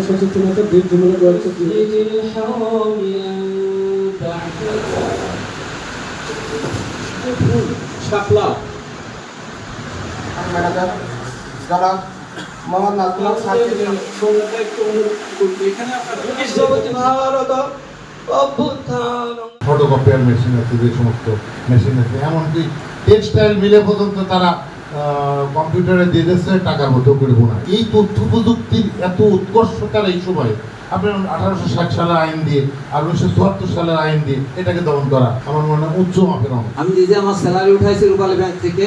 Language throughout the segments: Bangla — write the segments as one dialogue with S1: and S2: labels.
S1: সচেতনতা বৃদ্ধিমূলক শাপলা
S2: ফটোকপিয়ার মেশিন আছে, যে সমস্ত মেশিন আছে, এমনকি টেক্সটাইল মিলে পর্যন্ত তারা কম্পিউটারে দিয়ে দিচ্ছে টাকার মতো করে বোনা। এই তথ্য প্রযুক্তির এত উৎকর্ষতার এই সময় আপনার 1860 সালের আইন দিয়ে আর 1974 সালের আইন দিয়ে এটাকে দমন করা আমার মনে হয় উচ্চ মাপের।
S3: আমি নিজে আমার স্যালারি উঠাইছি রূপালী ব্যাংক থেকে,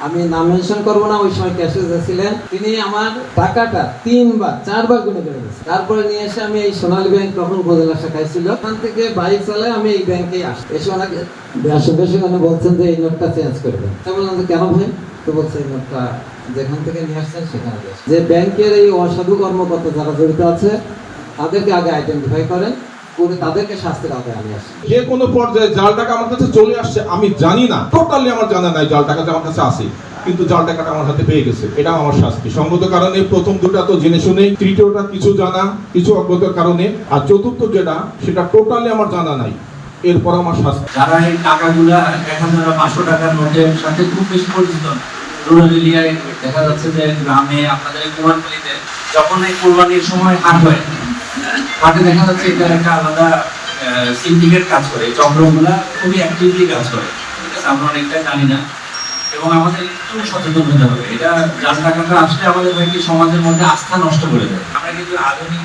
S3: আমি নাম মেনশন করবো না, ওই সময় ক্যাশে ছিলেন তিনি। আমার টাকাটা 3-4 গুণে বেড়ে গেছে। তারপরে নিয়ে এসে আমি এই সোনালী ব্যাংক তখন উপজেলা শাখায় ছিল, ওখান থেকে বাইক চালায় আমি এই ব্যাংকে আসি। এসে ওনাকে বেশি বলছেন যে এই নোটটা চেঞ্জ করবেন। বললাম যে কেন ভাই? তো বলছে এই নোটটা যেখান থেকে নিয়ে আসছেন সেখানে। যে ব্যাংকের এই অসাধু কর্মকর্তা যারা জড়িত আছে তাদেরকে আগে আইডেন্টিফাই করেন, তাদেরকে শাস্তির আওতায় আনে আসে।
S4: যে কোনো পর্যায়ে জাল টাকা আমার কাছে চলে আসছে আমি জানি না, টোটালি আমার জানা নাই জাল টাকা আমার কাছে আসে, কিন্তু জাল টাকাটা আমার হাতে পেয়ে গেছে, এটা আমার শাস্তি। সঙ্গত কারণে প্রথম দুটা তো জেনে শুনে, তৃতীয়টা কিছু জানা কিছু অজ্ঞতার কারণে, আর চতুর্থ যেটা সেটা টোটালি আমার জানা নাই, এরপর আমার শাস্তি।
S5: যারা এই টাকাগুলা এখন যারা 500 টাকার নোটের সাথে খুব বেশি পরিচিত, রুরাল এরিয়ায় দেখা যাচ্ছে যে গ্রামে আপনাদের কুরবানিতে যখন এই কুরবানির সময় হাট হয়, হাটে দেখা যাচ্ছে এটা একটা আলাদা সিন্ডিকেট কাজ করে, চক্রগুলা খুবই অ্যাক্টিভলি কাজ করে। ঠিক আছে, আমরা অনেকটাই জানি না এবং আমাদের একটু সচেতন হতে হবে। এটা জাল টাকাটা আসলে আমাদের ভাই সমাজের মধ্যে আস্থা নষ্ট করে দেয়। আমরা কিন্তু আধুনিক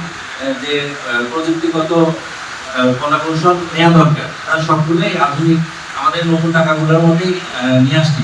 S5: যে প্রযুক্তিগত কৌশল নেওয়া দরকার, তার সবগুলোই আধুনিক আমাদের নতুন টাকাগুলোর মধ্যেই নিয়ে আসছি।